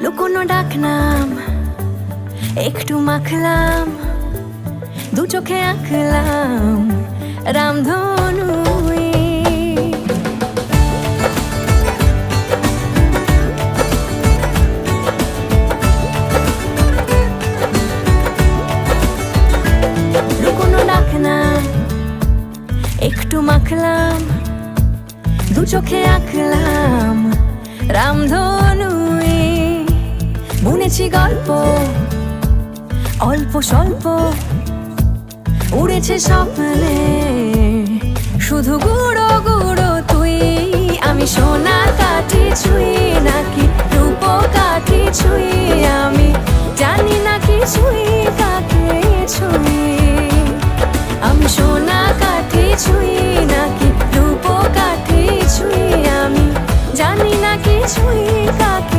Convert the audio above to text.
লুকোনো ডাকনাম একটু মাখলাম, দু চোখে আঁকলাম রামধনু। লুকোনো ডাকনাম একটু মাখলাম, দু চোখে আঁকলাম রামধনু। বুনেছি গল্প অল্প স্বল্প, উড়েছে স্বপ্নে শুধু গুঁড়ো গুঁড়ো তুই। আমি সোনা কাঠি ছুঁই নাকি রূপ কাঠি ছুঁই, আমি জানি না কি ছুঁই কাকে ছুঁই। আমি সোনা কাঠি ছুঁই নাকি রূপ কাঠি ছুঁই, আমি জানি না কি ছুঁই কাকে